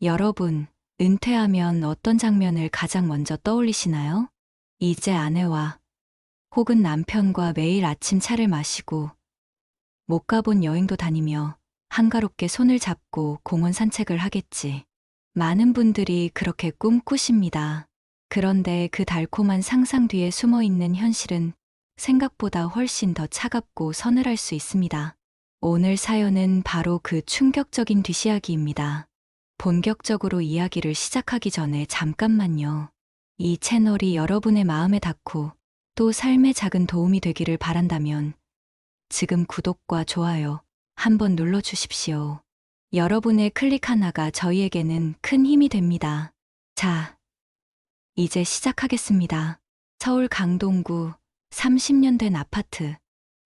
여러분, 은퇴하면 어떤 장면을 가장 먼저 떠올리시나요? 이제 아내와 혹은 남편과 매일 아침 차를 마시고 못 가본 여행도 다니며 한가롭게 손을 잡고 공원 산책을 하겠지. 많은 분들이 그렇게 꿈꾸십니다. 그런데 그 달콤한 상상 뒤에 숨어 있는 현실은 생각보다 훨씬 더 차갑고 서늘할 수 있습니다. 오늘 사연은 바로 그 충격적인 뒷이야기입니다. 본격적으로 이야기를 시작하기 전에 잠깐만요. 이 채널이 여러분의 마음에 닿고 또 삶에 작은 도움이 되기를 바란다면 지금 구독과 좋아요 한번 눌러주십시오. 여러분의 클릭 하나가 저희에게는 큰 힘이 됩니다. 자, 이제 시작하겠습니다. 서울 강동구 30년 된 아파트.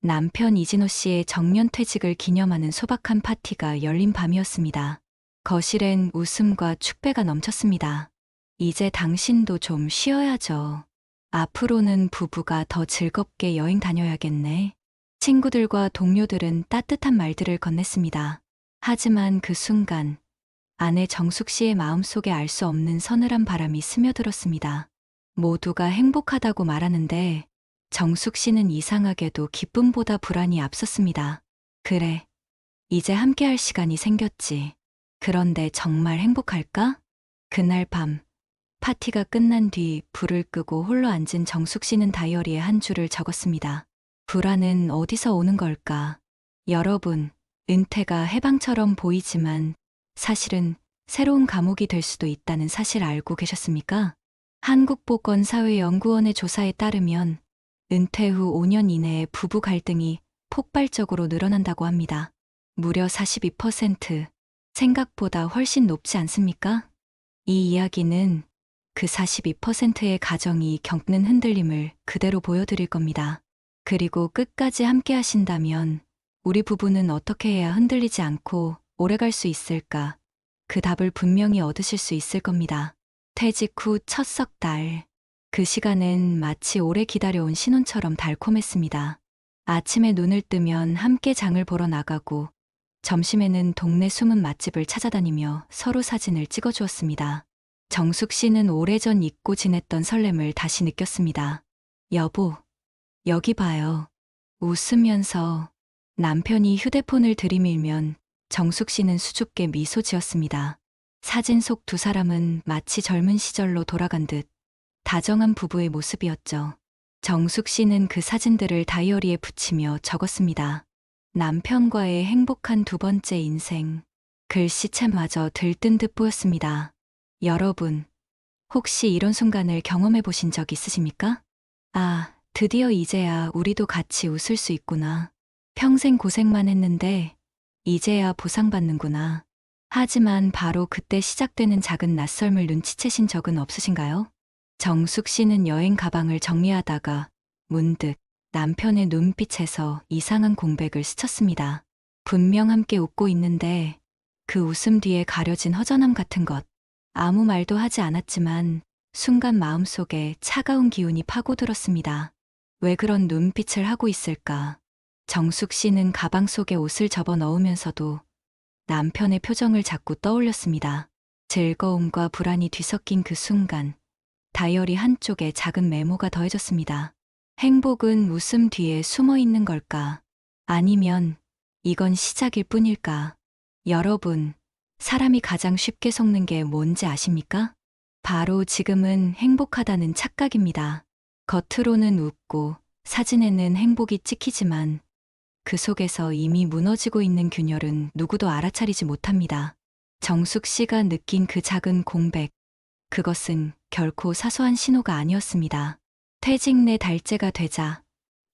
남편 이진호 씨의 정년퇴직을 기념하는 소박한 파티가 열린 밤이었습니다. 거실엔 웃음과 축배가 넘쳤습니다. 이제 당신도 좀 쉬어야죠. 앞으로는 부부가 더 즐겁게 여행 다녀야겠네. 친구들과 동료들은 따뜻한 말들을 건넸습니다. 하지만 그 순간 아내 정숙 씨의 마음속에 알 수 없는 서늘한 바람이 스며들었습니다. 모두가 행복하다고 말하는데 정숙 씨는 이상하게도 기쁨보다 불안이 앞섰습니다. 그래, 이제 함께할 시간이 생겼지. 그런데 정말 행복할까? 그날 밤, 파티가 끝난 뒤 불을 끄고 홀로 앉은 정숙 씨는 다이어리에 한 줄을 적었습니다. 불안은 어디서 오는 걸까? 여러분, 은퇴가 해방처럼 보이지만 사실은 새로운 감옥이 될 수도 있다는 사실 알고 계셨습니까? 한국보건사회연구원의 조사에 따르면 은퇴 후 5년 이내에 부부 갈등이 폭발적으로 늘어난다고 합니다. 무려 42%. 생각보다 훨씬 높지 않습니까? 이 이야기는 그 42%의 가정이 겪는 흔들림을 그대로 보여드릴 겁니다. 그리고 끝까지 함께 하신다면 우리 부부는 어떻게 해야 흔들리지 않고 오래 갈 수 있을까? 그 답을 분명히 얻으실 수 있을 겁니다. 퇴직 후 첫 석 달. 그 시간은 마치 오래 기다려온 신혼처럼 달콤했습니다. 아침에 눈을 뜨면 함께 장을 보러 나가고 점심에는 동네 숨은 맛집을 찾아다니며 서로 사진을 찍어주었습니다. 정숙 씨는 오래전 잊고 지냈던 설렘을 다시 느꼈습니다. 여보, 여기 봐요. 웃으면서 남편이 휴대폰을 들이밀면 정숙 씨는 수줍게 미소 지었습니다. 사진 속 두 사람은 마치 젊은 시절로 돌아간 듯 다정한 부부의 모습이었죠. 정숙 씨는 그 사진들을 다이어리에 붙이며 적었습니다. 남편과의 행복한 두 번째 인생. 글씨체마저 들뜬 듯 보였습니다. 여러분, 혹시 이런 순간을 경험해 보신 적 있으십니까? 아, 드디어 이제야 우리도 같이 웃을 수 있구나. 평생 고생만 했는데 이제야 보상받는구나. 하지만 바로 그때 시작되는 작은 낯설음을 눈치채신 적은 없으신가요? 정숙 씨는 여행 가방을 정리하다가 문득 남편의 눈빛에서 이상한 공백을 스쳤습니다. 분명 함께 웃고 있는데 그 웃음 뒤에 가려진 허전함 같은 것. 아무 말도 하지 않았지만 순간 마음속에 차가운 기운이 파고들었습니다. 왜 그런 눈빛을 하고 있을까? 정숙 씨는 가방 속에 옷을 접어 넣으면서도 남편의 표정을 자꾸 떠올렸습니다. 즐거움과 불안이 뒤섞인 그 순간, 다이어리 한쪽에 작은 메모가 더해졌습니다. 행복은 웃음 뒤에 숨어 있는 걸까? 아니면 이건 시작일 뿐일까? 여러분, 사람이 가장 쉽게 속는 게 뭔지 아십니까? 바로 지금은 행복하다는 착각입니다. 겉으로는 웃고 사진에는 행복이 찍히지만 그 속에서 이미 무너지고 있는 균열은 누구도 알아차리지 못합니다. 정숙 씨가 느낀 그 작은 공백, 그것은 결코 사소한 신호가 아니었습니다. 퇴직 내 달째가 되자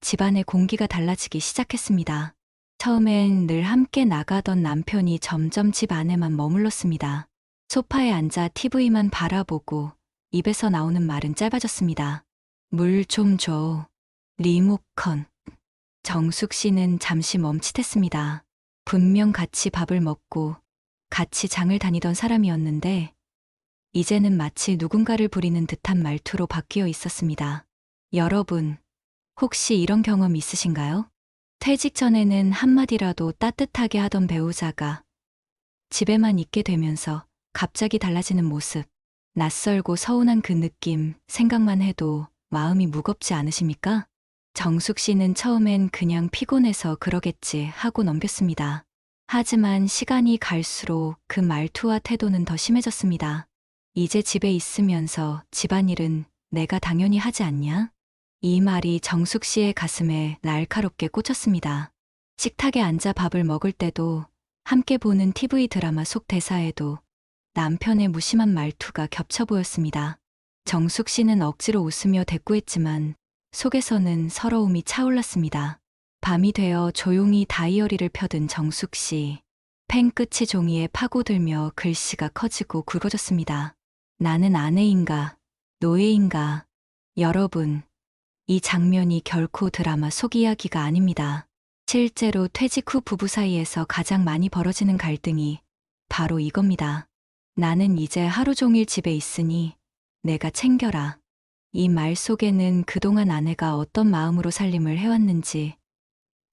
집안의 공기가 달라지기 시작했습니다. 처음엔 늘 함께 나가던 남편이 점점 집 안에만 머물렀습니다. 소파에 앉아 TV만 바라보고 입에서 나오는 말은 짧아졌습니다. 물 좀 줘. 리모컨. 정숙 씨는 잠시 멈칫했습니다. 분명 같이 밥을 먹고 같이 장을 다니던 사람이었는데 이제는 마치 누군가를 부리는 듯한 말투로 바뀌어 있었습니다. 여러분, 혹시 이런 경험 있으신가요? 퇴직 전에는 한마디라도 따뜻하게 하던 배우자가 집에만 있게 되면서 갑자기 달라지는 모습, 낯설고 서운한 그 느낌, 생각만 해도 마음이 무겁지 않으십니까? 정숙 씨는 처음엔 그냥 피곤해서 그러겠지 하고 넘겼습니다. 하지만 시간이 갈수록 그 말투와 태도는 더 심해졌습니다. 이제 집에 있으면서 집안일은 내가 당연히 하지 않냐? 이 말이 정숙 씨의 가슴에 날카롭게 꽂혔습니다. 식탁에 앉아 밥을 먹을 때도, 함께 보는 TV 드라마 속 대사에도 남편의 무심한 말투가 겹쳐 보였습니다. 정숙 씨는 억지로 웃으며 대꾸했지만 속에서는 서러움이 차올랐습니다. 밤이 되어 조용히 다이어리를 펴든 정숙 씨. 펜 끝이 종이에 파고들며 글씨가 커지고 굵어졌습니다. 나는 아내인가, 노예인가. 여러분, 이 장면이 결코 드라마 속 이야기가 아닙니다. 실제로 퇴직 후 부부 사이에서 가장 많이 벌어지는 갈등이 바로 이겁니다. 나는 이제 하루 종일 집에 있으니 내가 챙겨라. 이 말 속에는 그동안 아내가 어떤 마음으로 살림을 해왔는지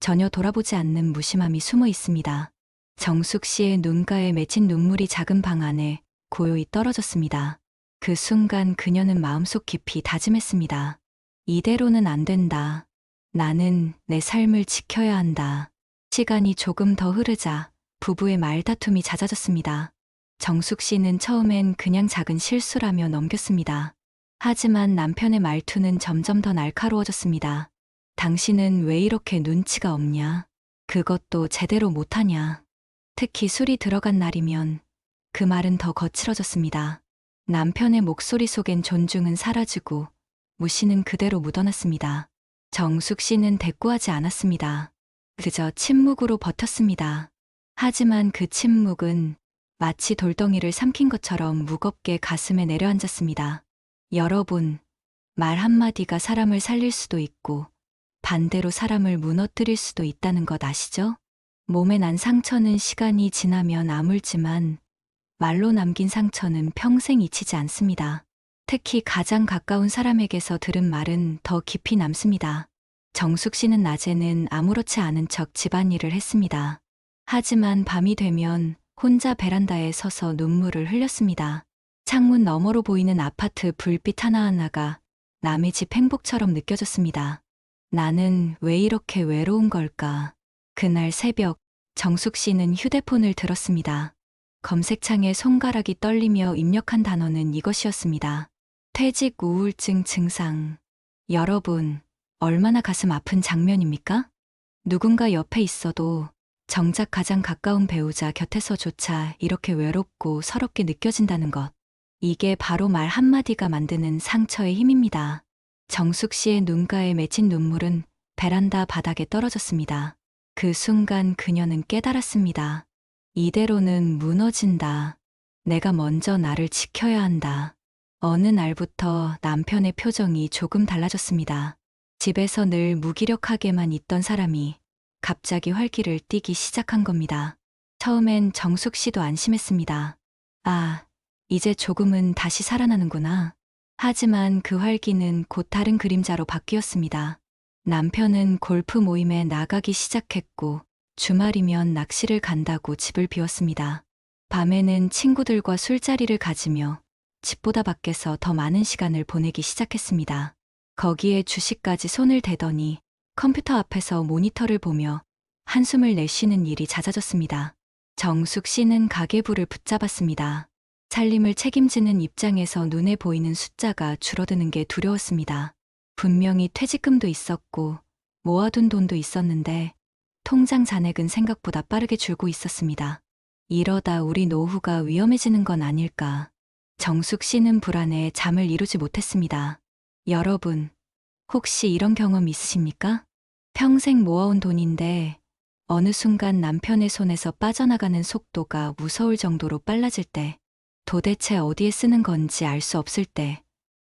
전혀 돌아보지 않는 무심함이 숨어 있습니다. 정숙 씨의 눈가에 맺힌 눈물이 작은 방 안에 고요히 떨어졌습니다. 그 순간 그녀는 마음속 깊이 다짐했습니다. 이대로는 안 된다. 나는 내 삶을 지켜야 한다. 시간이 조금 더 흐르자 부부의 말다툼이 잦아졌습니다. 정숙 씨는 처음엔 그냥 작은 실수라며 넘겼습니다. 하지만 남편의 말투는 점점 더 날카로워졌습니다. 당신은 왜 이렇게 눈치가 없냐? 그것도 제대로 못하냐? 특히 술이 들어간 날이면 그 말은 더 거칠어졌습니다. 남편의 목소리 속엔 존중은 사라지고 무시는 그대로 묻어났습니다. 정숙 씨는 대꾸하지 않았습니다. 그저 침묵으로 버텼습니다. 하지만 그 침묵은 마치 돌덩이를 삼킨 것처럼 무겁게 가슴에 내려앉았습니다. 여러분, 말 한마디가 사람을 살릴 수도 있고 반대로 사람을 무너뜨릴 수도 있다는 것 아시죠? 몸에 난 상처는 시간이 지나면 아물지만 말로 남긴 상처는 평생 잊히지 않습니다. 특히 가장 가까운 사람에게서 들은 말은 더 깊이 남습니다. 정숙 씨는 낮에는 아무렇지 않은 척 집안일을 했습니다. 하지만 밤이 되면 혼자 베란다에 서서 눈물을 흘렸습니다. 창문 너머로 보이는 아파트 불빛 하나하나가 남의 집 행복처럼 느껴졌습니다. 나는 왜 이렇게 외로운 걸까? 그날 새벽, 정숙 씨는 휴대폰을 들었습니다. 검색창에 손가락이 떨리며 입력한 단어는 이것이었습니다. 퇴직 우울증 증상. 여러분, 얼마나 가슴 아픈 장면입니까? 누군가 옆에 있어도 정작 가장 가까운 배우자 곁에서조차 이렇게 외롭고 서럽게 느껴진다는 것. 이게 바로 말 한마디가 만드는 상처의 힘입니다. 정숙 씨의 눈가에 맺힌 눈물은 베란다 바닥에 떨어졌습니다. 그 순간 그녀는 깨달았습니다. 이대로는 무너진다. 내가 먼저 나를 지켜야 한다. 어느 날부터 남편의 표정이 조금 달라졌습니다. 집에서 늘 무기력하게만 있던 사람이 갑자기 활기를 띠기 시작한 겁니다. 처음엔 정숙 씨도 안심했습니다. 아, 이제 조금은 다시 살아나는구나. 하지만 그 활기는 곧 다른 그림자로 바뀌었습니다. 남편은 골프 모임에 나가기 시작했고 주말이면 낚시를 간다고 집을 비웠습니다. 밤에는 친구들과 술자리를 가지며 집보다 밖에서 더 많은 시간을 보내기 시작했습니다. 거기에 주식까지 손을 대더니 컴퓨터 앞에서 모니터를 보며 한숨을 내쉬는 일이 잦아졌습니다. 정숙 씨는 가계부를 붙잡았습니다. 살림을 책임지는 입장에서 눈에 보이는 숫자가 줄어드는 게 두려웠습니다. 분명히 퇴직금도 있었고 모아둔 돈도 있었는데 통장 잔액은 생각보다 빠르게 줄고 있었습니다. 이러다 우리 노후가 위험해지는 건 아닐까. 정숙 씨는 불안해 잠을 이루지 못했습니다. 여러분, 혹시 이런 경험 있으십니까? 평생 모아온 돈인데 어느 순간 남편의 손에서 빠져나가는 속도가 무서울 정도로 빨라질 때, 도대체 어디에 쓰는 건지 알 수 없을 때,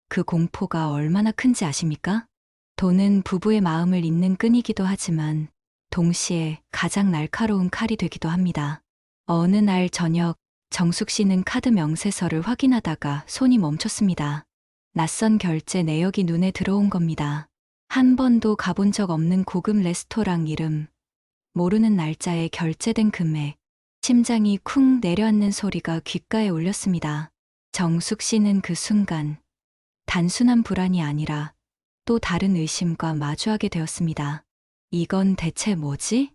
그 공포가 얼마나 큰지 아십니까? 돈은 부부의 마음을 잇는 끈이기도 하지만 동시에 가장 날카로운 칼이 되기도 합니다. 어느 날 저녁, 정숙 씨는 카드 명세서를 확인하다가 손이 멈췄습니다. 낯선 결제 내역이 눈에 들어온 겁니다. 한 번도 가본 적 없는 고급 레스토랑 이름, 모르는 날짜에 결제된 금액. 심장이 쿵 내려앉는 소리가 귓가에 울렸습니다. 정숙 씨는 그 순간 단순한 불안이 아니라 또 다른 의심과 마주하게 되었습니다. 이건 대체 뭐지?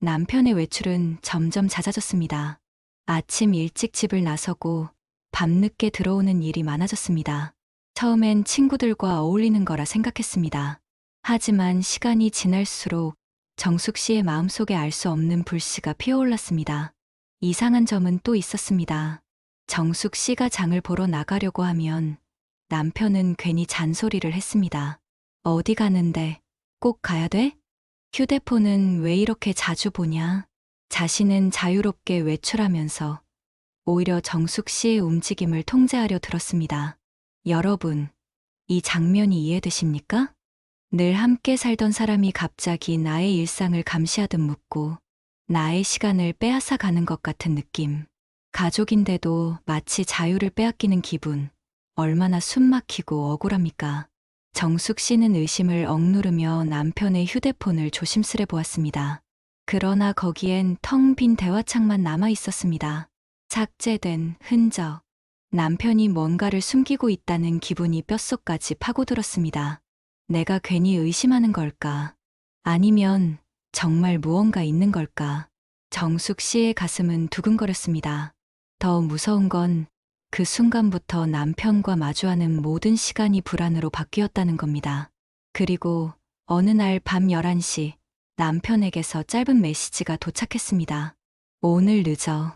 남편의 외출은 점점 잦아졌습니다. 아침 일찍 집을 나서고 밤늦게 들어오는 일이 많아졌습니다. 처음엔 친구들과 어울리는 거라 생각했습니다. 하지만 시간이 지날수록 정숙 씨의 마음속에 알 수 없는 불씨가 피어올랐습니다. 이상한 점은 또 있었습니다. 정숙 씨가 장을 보러 나가려고 하면 남편은 괜히 잔소리를 했습니다. 어디 가는데 꼭 가야 돼? 휴대폰은 왜 이렇게 자주 보냐? 자신은 자유롭게 외출하면서 오히려 정숙 씨의 움직임을 통제하려 들었습니다. 여러분, 이 장면이 이해되십니까? 늘 함께 살던 사람이 갑자기 나의 일상을 감시하듯 묻고 나의 시간을 빼앗아 가는 것 같은 느낌. 가족인데도 마치 자유를 빼앗기는 기분. 얼마나 숨막히고 억울합니까? 정숙 씨는 의심을 억누르며 남편의 휴대폰을 조심스레 보았습니다. 그러나 거기엔 텅 빈 대화창만 남아 있었습니다. 삭제된 흔적. 남편이 뭔가를 숨기고 있다는 기분이 뼛속까지 파고들었습니다. 내가 괜히 의심하는 걸까? 아니면 정말 무언가 있는 걸까? 정숙 씨의 가슴은 두근거렸습니다. 더 무서운 건 그 순간부터 남편과 마주하는 모든 시간이 불안으로 바뀌었다는 겁니다. 그리고 어느 날 밤 11시 남편에게서 짧은 메시지가 도착했습니다. 오늘 늦어.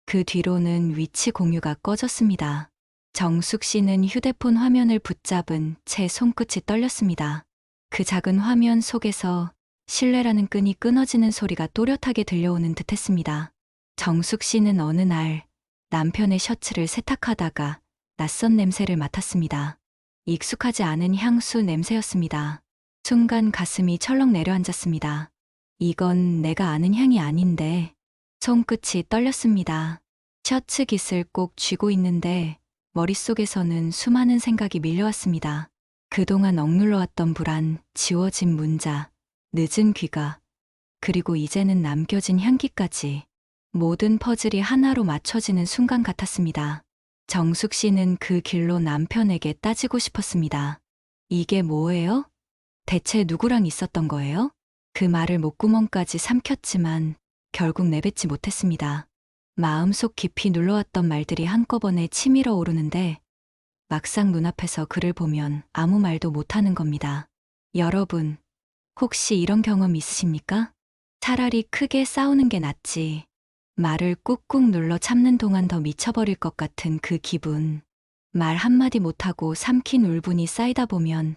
그 뒤로는 위치 공유가 꺼졌습니다. 정숙 씨는 휴대폰 화면을 붙잡은 채 손끝이 떨렸습니다. 그 작은 화면 속에서 신뢰라는 끈이 끊어지는 소리가 또렷하게 들려오는 듯했습니다. 정숙 씨는 어느 날 남편의 셔츠를 세탁하다가 낯선 냄새를 맡았습니다. 익숙하지 않은 향수 냄새였습니다. 순간 가슴이 철렁 내려앉았습니다. 이건 내가 아는 향이 아닌데. 손끝이 떨렸습니다. 셔츠 깃을 꼭 쥐고 있는데 머릿속에서는 수많은 생각이 밀려왔습니다. 그동안 억눌러왔던 불안, 지워진 문자, 늦은 귀가, 그리고 이제는 남겨진 향기까지. 모든 퍼즐이 하나로 맞춰지는 순간 같았습니다. 정숙 씨는 그 길로 남편에게 따지고 싶었습니다. 이게 뭐예요? 대체 누구랑 있었던 거예요? 그 말을 목구멍까지 삼켰지만 결국 내뱉지 못했습니다. 마음속 깊이 눌러왔던 말들이 한꺼번에 치밀어 오르는데 막상 눈앞에서 그를 보면 아무 말도 못하는 겁니다. 여러분, 혹시 이런 경험 있으십니까? 차라리 크게 싸우는 게 낫지. 말을 꾹꾹 눌러 참는 동안 더 미쳐버릴 것 같은 그 기분. 말 한마디 못하고 삼킨 울분이 쌓이다 보면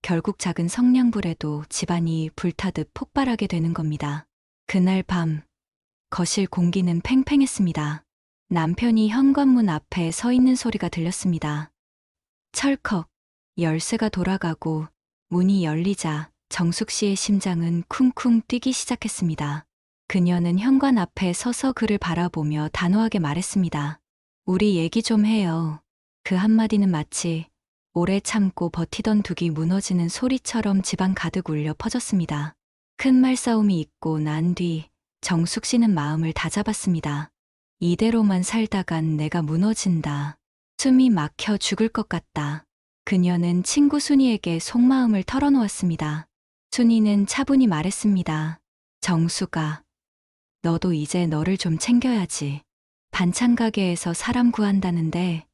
결국 작은 성냥불에도 집안이 불타듯 폭발하게 되는 겁니다. 그날 밤, 거실 공기는 팽팽했습니다. 남편이 현관문 앞에 서 있는 소리가 들렸습니다. 철컥, 열쇠가 돌아가고 문이 열리자 정숙 씨의 심장은 쿵쿵 뛰기 시작했습니다. 그녀는 현관 앞에 서서 그를 바라보며 단호하게 말했습니다. 우리 얘기 좀 해요. 그 한마디는 마치 오래 참고 버티던 둑이 무너지는 소리처럼 집안 가득 울려 퍼졌습니다. 큰 말싸움이 있고 난 뒤 정숙 씨는 마음을 다잡았습니다. 이대로만 살다간 내가 무너진다. 숨이 막혀 죽을 것 같다. 그녀는 친구 순이에게 속마음을 털어놓았습니다. 순이는 차분히 말했습니다. 정숙아, 너도 이제 너를 좀 챙겨야지. 반찬 가게에서 사람 구한다는데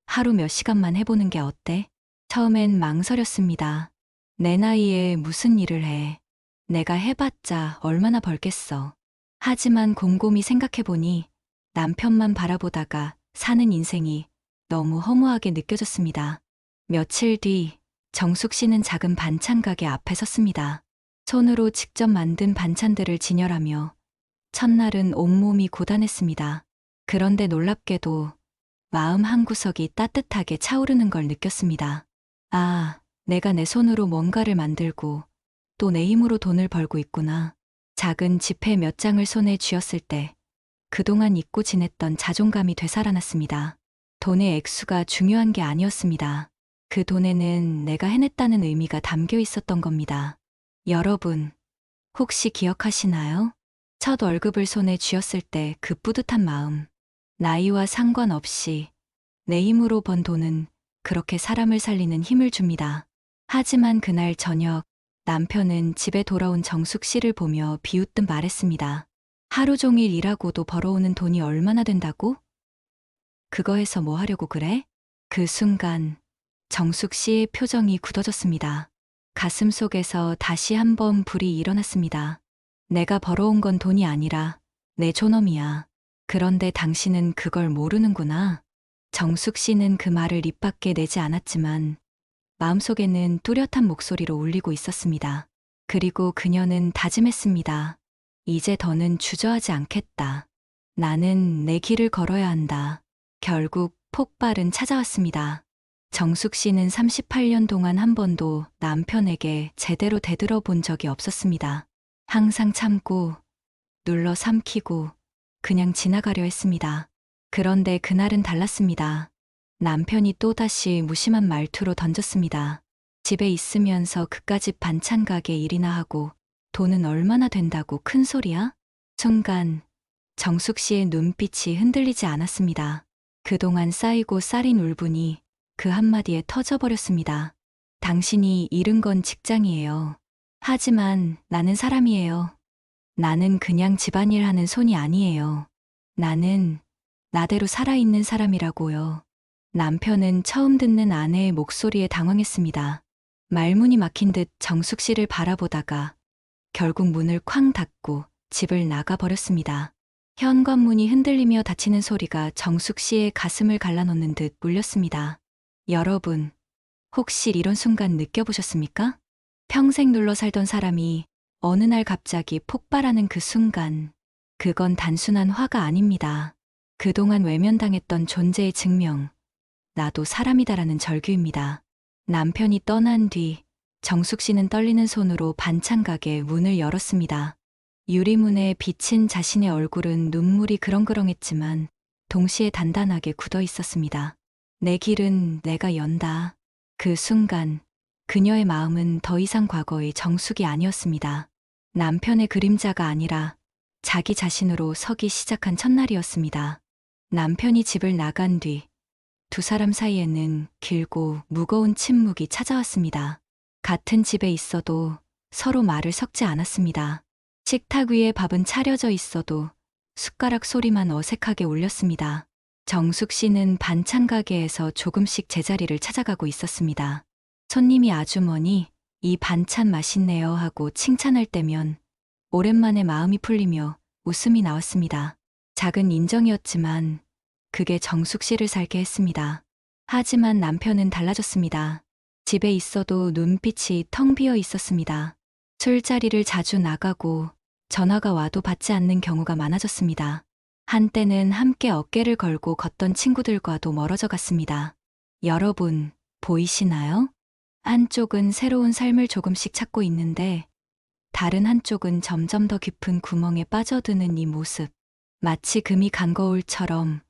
하루 몇 시간만 해보는 게 어때? 처음엔 망설였습니다. 내 나이에 무슨 일을 해. 내가 해봤자 얼마나 벌겠어. 하지만 곰곰이 생각해보니 남편만 바라보다가 사는 인생이 너무 허무하게 느껴졌습니다. 며칠 뒤 정숙 씨는 작은 반찬 가게 앞에 섰습니다. 손으로 직접 만든 반찬들을 진열하며 첫날은 온몸이 고단했습니다. 그런데 놀랍게도 마음 한구석이 따뜻하게 차오르는 걸 느꼈습니다. 아, 내가 내 손으로 뭔가를 만들고 또 내 힘으로 돈을 벌고 있구나. 작은 지폐 몇 장을 손에 쥐었을 때 그동안 잊고 지냈던 자존감이 되살아났습니다. 돈의 액수가 중요한 게 아니었습니다. 그 돈에는 내가 해냈다는 의미가 담겨 있었던 겁니다. 여러분, 혹시 기억하시나요? 첫 월급을 손에 쥐었을 때 그 뿌듯한 마음. 나이와 상관없이 내 힘으로 번 돈은 그렇게 사람을 살리는 힘을 줍니다. 하지만 그날 저녁 남편은 집에 돌아온 정숙 씨를 보며 비웃듯 말했습니다. 하루 종일 일하고도 벌어오는 돈이 얼마나 된다고? 그거 해서 뭐 하려고 그래? 그 순간 정숙 씨의 표정이 굳어졌습니다. 가슴 속에서 다시 한번 불이 일어났습니다. 내가 벌어온 건 돈이 아니라 내 존엄이야. 그런데 당신은 그걸 모르는구나. 정숙 씨는 그 말을 입 밖에 내지 않았지만 마음속에는 뚜렷한 목소리로 울리고 있었습니다. 그리고 그녀는 다짐했습니다. 이제 더는 주저하지 않겠다. 나는 내 길을 걸어야 한다. 결국 폭발은 찾아왔습니다. 정숙 씨는 38년 동안 한 번도 남편에게 제대로 대들어 본 적이 없었습니다. 항상 참고, 눌러 삼키고, 그냥 지나가려 했습니다. 그런데 그날은 달랐습니다. 남편이 또다시 무심한 말투로 던졌습니다. 집에 있으면서 그까짓 반찬 가게 일이나 하고 돈은 얼마나 된다고 큰 소리야? 순간 정숙 씨의 눈빛이 흔들리지 않았습니다. 그동안 쌓이고 쌓인 울분이 그 한마디에 터져버렸습니다. 당신이 잃은 건 직장이에요. 하지만 나는 사람이에요. 나는 그냥 집안일 하는 손이 아니에요. 나는 나대로 살아있는 사람이라고요. 남편은 처음 듣는 아내의 목소리에 당황했습니다. 말문이 막힌 듯 정숙 씨를 바라보다가 결국 문을 쾅 닫고 집을 나가버렸습니다. 현관문이 흔들리며 닫히는 소리가 정숙 씨의 가슴을 갈라놓는 듯 울렸습니다. 여러분, 혹시 이런 순간 느껴보셨습니까? 평생 눌러 살던 사람이 어느 날 갑자기 폭발하는 그 순간, 그건 단순한 화가 아닙니다. 그동안 외면당했던 존재의 증명, 나도 사람이다라는 절규입니다. 남편이 떠난 뒤 정숙 씨는 떨리는 손으로 반찬 가게 문을 열었습니다. 유리문에 비친 자신의 얼굴은 눈물이 그렁그렁했지만 동시에 단단하게 굳어 있었습니다. 내 길은 내가 연다. 그 순간 그녀의 마음은 더 이상 과거의 정숙이 아니었습니다. 남편의 그림자가 아니라 자기 자신으로 서기 시작한 첫날이었습니다. 남편이 집을 나간 뒤 두 사람 사이에는 길고 무거운 침묵이 찾아왔습니다. 같은 집에 있어도 서로 말을 섞지 않았습니다. 식탁 위에 밥은 차려져 있어도 숟가락 소리만 어색하게 울렸습니다. 정숙 씨는 반찬 가게에서 조금씩 제자리를 찾아가고 있었습니다. 손님이 아주머니, 이 반찬 맛있네요 하고 칭찬할 때면 오랜만에 마음이 풀리며 웃음이 나왔습니다. 작은 인정이었지만 그게 정숙 씨를 살게 했습니다. 하지만 남편은 달라졌습니다. 집에 있어도 눈빛이 텅 비어 있었습니다. 술자리를 자주 나가고 전화가 와도 받지 않는 경우가 많아졌습니다. 한때는 함께 어깨를 걸고 걷던 친구들과도 멀어져 갔습니다. 여러분, 보이시나요? 한쪽은 새로운 삶을 조금씩 찾고 있는데 다른 한쪽은 점점 더 깊은 구멍에 빠져드는 이 모습. 마치 금이 간 거울처럼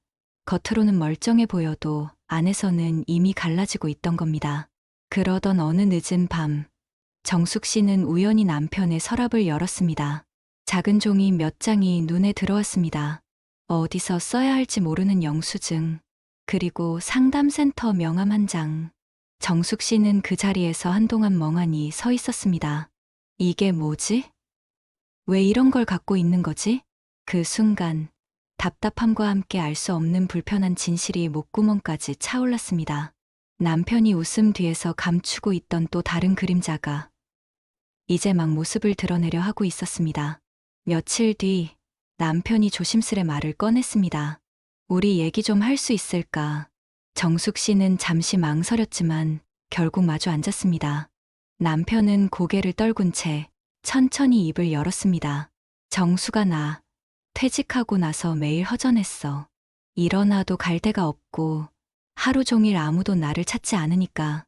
겉으로는 멀쩡해 보여도 안에서는 이미 갈라지고 있던 겁니다. 그러던 어느 늦은 밤, 정숙 씨는 우연히 남편의 서랍을 열었습니다. 작은 종이 몇 장이 눈에 들어왔습니다. 어디서 써야 할지 모르는 영수증, 그리고 상담센터 명함 한 장. 정숙 씨는 그 자리에서 한동안 멍하니 서 있었습니다. 이게 뭐지? 왜 이런 걸 갖고 있는 거지? 그 순간 답답함과 함께 알 수 없는 불편한 진실이 목구멍까지 차올랐습니다. 남편이 웃음 뒤에서 감추고 있던 또 다른 그림자가 이제 막 모습을 드러내려 하고 있었습니다. 며칠 뒤 남편이 조심스레 말을 꺼냈습니다. 우리 얘기 좀 할 수 있을까? 정숙 씨는 잠시 망설였지만 결국 마주 앉았습니다. 남편은 고개를 떨군 채 천천히 입을 열었습니다. 정수가 나 퇴직하고 나서 매일 허전했어. 일어나도 갈 데가 없고 하루 종일 아무도 나를 찾지 않으니까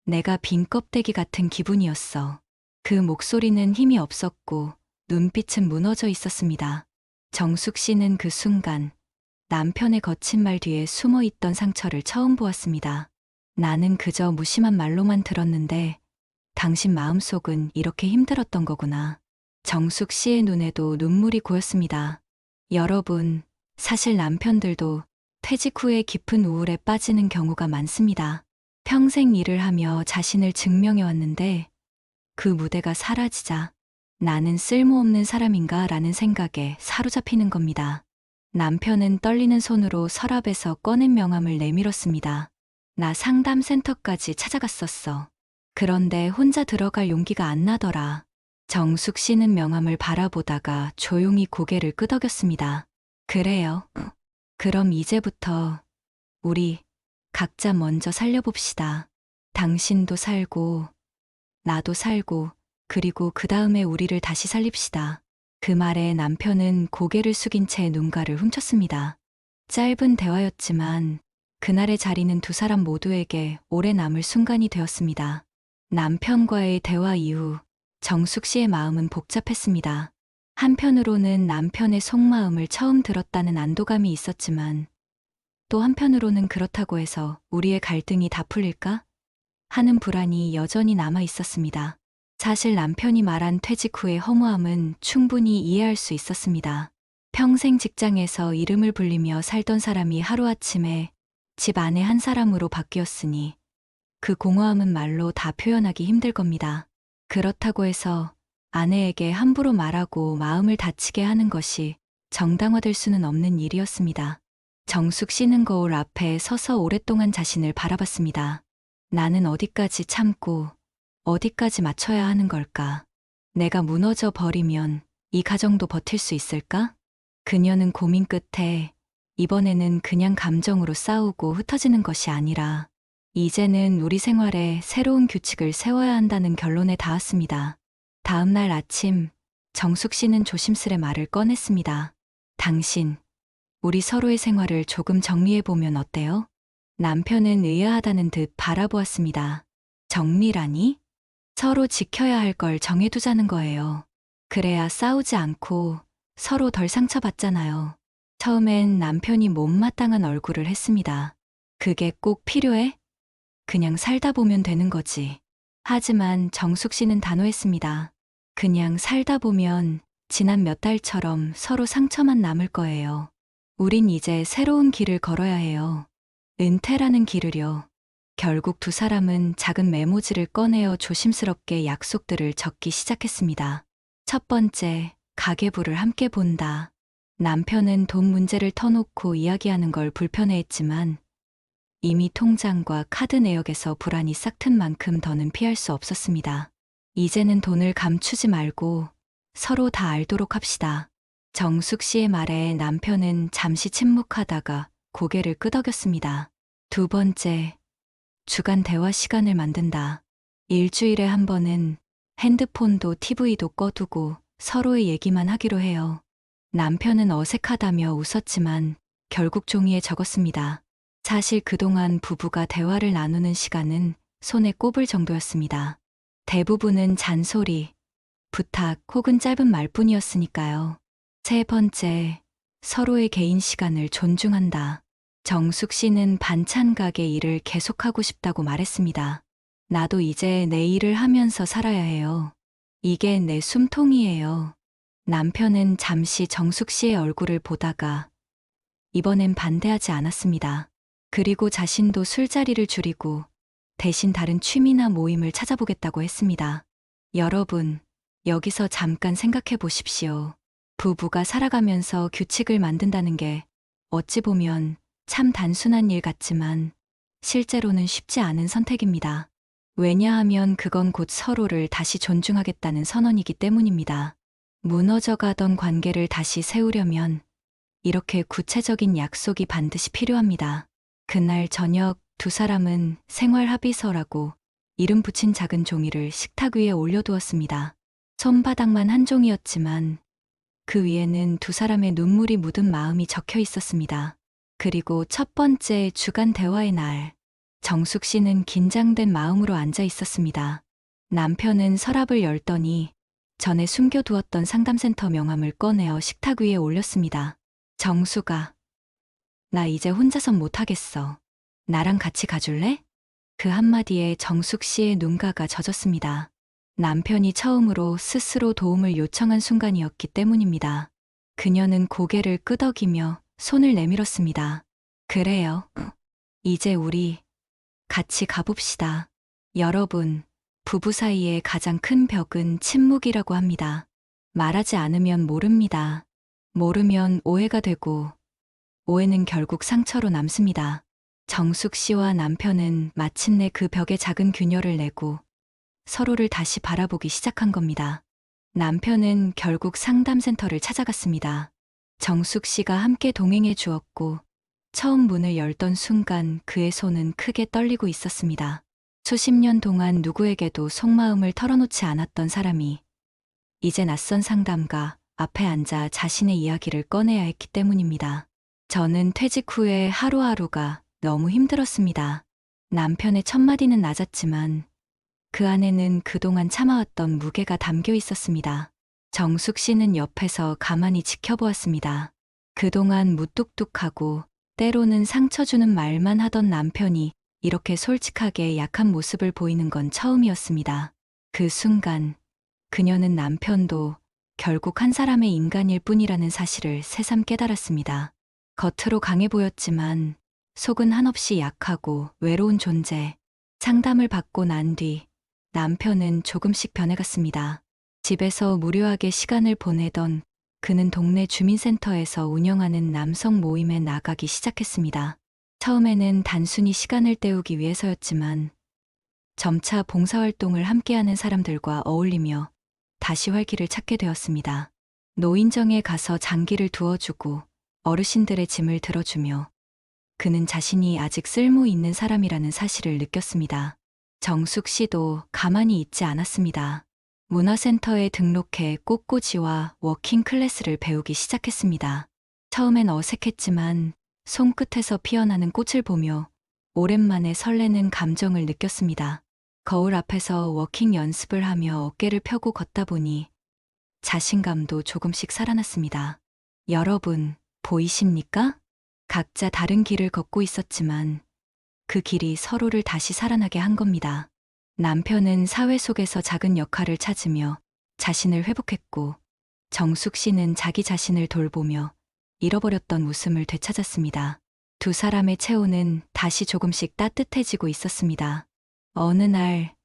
내가 빈 껍데기 같은 기분이었어. 그 목소리는 힘이 없었고 눈빛은 무너져 있었습니다. 정숙 씨는 그 순간 남편의 거친 말 뒤에 숨어 있던 상처를 처음 보았습니다. 나는 그저 무심한 말로만 들었는데 당신 마음속은 이렇게 힘들었던 거구나. 정숙 씨의 눈에도 눈물이 고였습니다. 여러분, 사실 남편들도 퇴직 후에 깊은 우울에 빠지는 경우가 많습니다. 평생 일을 하며 자신을 증명해 왔는데 그 무대가 사라지자 나는 쓸모없는 사람인가 라는 생각에 사로잡히는 겁니다. 남편은 떨리는 손으로 서랍에서 꺼낸 명함을 내밀었습니다. 나 상담센터까지 찾아갔었어. 그런데 혼자 들어갈 용기가 안 나더라. 정숙 씨는 명함을 바라보다가 조용히 고개를 끄덕였습니다. 그래요. 그럼 이제부터 우리 각자 먼저 살려봅시다. 당신도 살고, 나도 살고, 그리고 그 다음에 우리를 다시 살립시다. 그 말에 남편은 고개를 숙인 채 눈가를 훔쳤습니다. 짧은 대화였지만 그날의 자리는 두 사람 모두에게 오래 남을 순간이 되었습니다. 남편과의 대화 이후 정숙 씨의 마음은 복잡했습니다. 한편으로는 남편의 속마음을 처음 들었다는 안도감이 있었지만 또 한편으로는 그렇다고 해서 우리의 갈등이 다 풀릴까? 하는 불안이 여전히 남아 있었습니다. 사실 남편이 말한 퇴직 후의 허무함은 충분히 이해할 수 있었습니다. 평생 직장에서 이름을 불리며 살던 사람이 하루아침에 집 안의 한 사람으로 바뀌었으니 그 공허함은 말로 다 표현하기 힘들 겁니다. 그렇다고 해서 아내에게 함부로 말하고 마음을 다치게 하는 것이 정당화될 수는 없는 일이었습니다. 정숙 씨는 거울 앞에 서서 오랫동안 자신을 바라봤습니다. 나는 어디까지 참고 어디까지 맞춰야 하는 걸까? 내가 무너져 버리면 이 가정도 버틸 수 있을까? 그녀는 고민 끝에 이번에는 그냥 감정으로 싸우고 흩어지는 것이 아니라 이제는 우리 생활에 새로운 규칙을 세워야 한다는 결론에 닿았습니다. 다음 날 아침 정숙 씨는 조심스레 말을 꺼냈습니다. 당신, 우리 서로의 생활을 조금 정리해보면 어때요? 남편은 의아하다는 듯 바라보았습니다. 정리라니? 서로 지켜야 할 걸 정해두자는 거예요. 그래야 싸우지 않고 서로 덜 상처받잖아요. 처음엔 남편이 못마땅한 얼굴을 했습니다. 그게 꼭 필요해? 그냥 살다 보면 되는 거지. 하지만 정숙 씨는 단호했습니다. 그냥 살다 보면 지난 몇 달처럼 서로 상처만 남을 거예요. 우린 이제 새로운 길을 걸어야 해요. 은퇴라는 길을요. 결국 두 사람은 작은 메모지를 꺼내어 조심스럽게 약속들을 적기 시작했습니다. 첫 번째, 가계부를 함께 본다. 남편은 돈 문제를 터놓고 이야기하는 걸 불편해했지만 이미 통장과 카드 내역에서 불안이 싹튼 만큼 더는 피할 수 없었습니다. 이제는 돈을 감추지 말고 서로 다 알도록 합시다. 정숙 씨의 말에 남편은 잠시 침묵하다가 고개를 끄덕였습니다. 두 번째, 주간 대화 시간을 만든다. 일주일에 한 번은 핸드폰도 TV도 꺼두고 서로의 얘기만 하기로 해요. 남편은 어색하다며 웃었지만 결국 종이에 적었습니다. 사실 그동안 부부가 대화를 나누는 시간은 손에 꼽을 정도였습니다. 대부분은 잔소리, 부탁 혹은 짧은 말뿐이었으니까요. 세 번째, 서로의 개인 시간을 존중한다. 정숙 씨는 반찬 가게 일을 계속하고 싶다고 말했습니다. 나도 이제 내 일을 하면서 살아야 해요. 이게 내 숨통이에요. 남편은 잠시 정숙 씨의 얼굴을 보다가 이번엔 반대하지 않았습니다. 그리고 자신도 술자리를 줄이고 대신 다른 취미나 모임을 찾아보겠다고 했습니다. 여러분, 여기서 잠깐 생각해 보십시오. 부부가 살아가면서 규칙을 만든다는 게 어찌 보면 참 단순한 일 같지만 실제로는 쉽지 않은 선택입니다. 왜냐하면 그건 곧 서로를 다시 존중하겠다는 선언이기 때문입니다. 무너져가던 관계를 다시 세우려면 이렇게 구체적인 약속이 반드시 필요합니다. 그날 저녁 두 사람은 생활 합의서라고 이름 붙인 작은 종이를 식탁 위에 올려두었습니다. 손바닥만 한 종이었지만 그 위에는 두 사람의 눈물이 묻은 마음이 적혀 있었습니다. 그리고 첫 번째 주간 대화의 날, 정숙 씨는 긴장된 마음으로 앉아 있었습니다. 남편은 서랍을 열더니 전에 숨겨두었던 상담센터 명함을 꺼내어 식탁 위에 올렸습니다. 정숙아, 나 이제 혼자선 못하겠어. 나랑 같이 가줄래? 그 한마디에 정숙 씨의 눈가가 젖었습니다. 남편이 처음으로 스스로 도움을 요청한 순간이었기 때문입니다. 그녀는 고개를 끄덕이며 손을 내밀었습니다. 그래요. 이제 우리 같이 가봅시다. 여러분, 부부 사이의 가장 큰 벽은 침묵이라고 합니다. 말하지 않으면 모릅니다. 모르면 오해가 되고, 오해는 결국 상처로 남습니다. 정숙 씨와 남편은 마침내 그 벽에 작은 균열을 내고 서로를 다시 바라보기 시작한 겁니다. 남편은 결국 상담센터를 찾아갔습니다. 정숙 씨가 함께 동행해 주었고, 처음 문을 열던 순간 그의 손은 크게 떨리고 있었습니다. 수십 년 동안 누구에게도 속마음을 털어놓지 않았던 사람이 이제 낯선 상담가 앞에 앉아 자신의 이야기를 꺼내야 했기 때문입니다. 저는 퇴직 후에 하루하루가 너무 힘들었습니다. 남편의 첫마디는 낮았지만 그 안에는 그동안 참아왔던 무게가 담겨 있었습니다. 정숙 씨는 옆에서 가만히 지켜보았습니다. 그동안 무뚝뚝하고 때로는 상처 주는 말만 하던 남편이 이렇게 솔직하게 약한 모습을 보이는 건 처음이었습니다. 그 순간 그녀는 남편도 결국 한 사람의 인간일 뿐이라는 사실을 새삼 깨달았습니다. 겉으로 강해 보였지만 속은 한없이 약하고 외로운 존재. 상담을 받고 난 뒤 남편은 조금씩 변해갔습니다. 집에서 무료하게 시간을 보내던 그는 동네 주민센터에서 운영하는 남성 모임에 나가기 시작했습니다. 처음에는 단순히 시간을 때우기 위해서였지만 점차 봉사활동을 함께하는 사람들과 어울리며 다시 활기를 찾게 되었습니다. 노인정에 가서 장기를 두어주고 어르신들의 짐을 들어주며 그는 자신이 아직 쓸모 있는 사람이라는 사실을 느꼈습니다. 정숙 씨도 가만히 있지 않았습니다. 문화센터에 등록해 꽃꽂이와 워킹 클래스를 배우기 시작했습니다. 처음엔 어색했지만 손끝에서 피어나는 꽃을 보며 오랜만에 설레는 감정을 느꼈습니다. 거울 앞에서 워킹 연습을 하며 어깨를 펴고 걷다 보니 자신감도 조금씩 살아났습니다. 여러분, 보이십니까? 각자 다른 길을 걷고 있었지만 그 길이 서로를 다시 살아나게 한 겁니다. 남편은 사회 속에서 작은 역할을 찾으며 자신을 회복했고, 정숙 씨는 자기 자신을 돌보며 잃어버렸던 웃음을 되찾았습니다. 두 사람의 체온은 다시 조금씩 따뜻해지고 있었습니다. 어느 날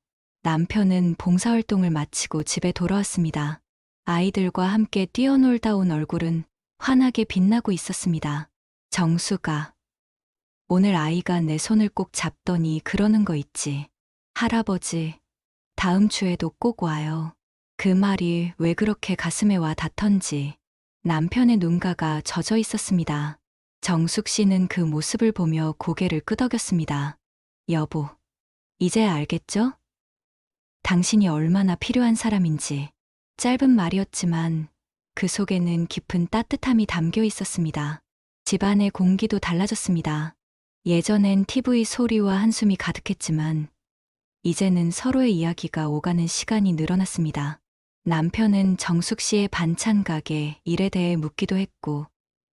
남편은 봉사활동을 마치고 집에 돌아왔습니다. 아이들과 함께 뛰어놀다 온 얼굴은 환하게 빛나고 있었습니다. 정수가, 오늘 아이가 내 손을 꼭 잡더니 그러는 거 있지. 할아버지, 다음 주에도 꼭 와요. 그 말이 왜 그렇게 가슴에 와 닿던지 남편의 눈가가 젖어 있었습니다. 정숙 씨는 그 모습을 보며 고개를 끄덕였습니다. 여보, 이제 알겠죠? 당신이 얼마나 필요한 사람인지. 짧은 말이었지만 그 속에는 깊은 따뜻함이 담겨 있었습니다. 집안의 공기도 달라졌습니다. 예전엔 TV 소리와 한숨이 가득했지만 이제는 서로의 이야기가 오가는 시간이 늘어났습니다. 남편은 정숙 씨의 반찬 가게 일에 대해 묻기도 했고,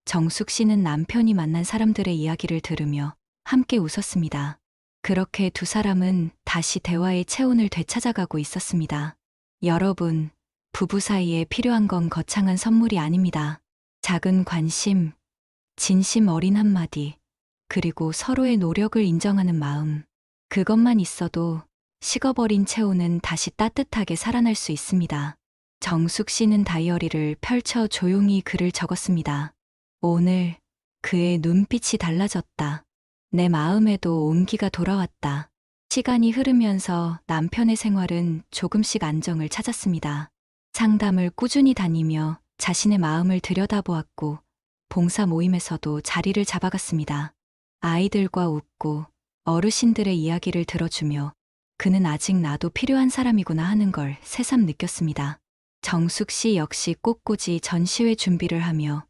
정숙 씨는 남편이 만난 사람들의 이야기를 들으며 함께 웃었습니다. 그렇게 두 사람은 다시 대화의 체온을 되찾아가고 있었습니다. 여러분, 부부 사이에 필요한 건 거창한 선물이 아닙니다. 작은 관심, 진심 어린 한마디, 그리고 서로의 노력을 인정하는 마음. 그것만 있어도 식어버린 체온은 다시 따뜻하게 살아날 수 있습니다. 정숙 씨는 다이어리를 펼쳐 조용히 글을 적었습니다. 오늘 그의 눈빛이 달라졌다. 내 마음에도 온기가 돌아왔다. 시간이 흐르면서 남편의 생활은 조금씩 안정을 찾았습니다. 상담을 꾸준히 다니며 자신의 마음을 들여다보았고, 봉사 모임에서도 자리를 잡아갔습니다. 아이들과 웃고 어르신들의 이야기를 들어주며 그는 아직 나도 필요한 사람이구나 하는 걸 새삼 느꼈습니다. 정숙 씨 역시 꽃꽂이 전시회 준비를 하며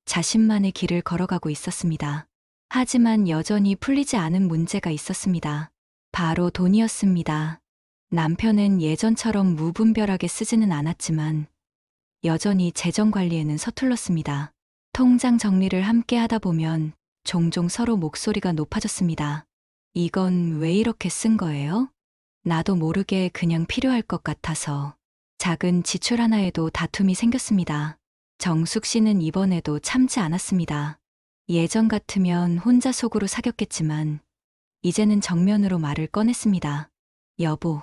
자신만의 길을 걸어가고 있었습니다. 하지만 여전히 풀리지 않은 문제가 있었습니다. 바로 돈이었습니다. 남편은 예전처럼 무분별하게 쓰지는 않았지만 여전히 재정 관리에는 서툴렀습니다. 통장 정리를 함께 하다 보면 종종 서로 목소리가 높아졌습니다. 이건 왜 이렇게 쓴 거예요? 나도 모르게 그냥 필요할 것 같아서. 작은 지출 하나에도 다툼이 생겼습니다. 정숙 씨는 이번에도 참지 않았습니다. 예전 같으면 혼자 속으로 사겼겠지만 이제는 정면으로 말을 꺼냈습니다. 여보,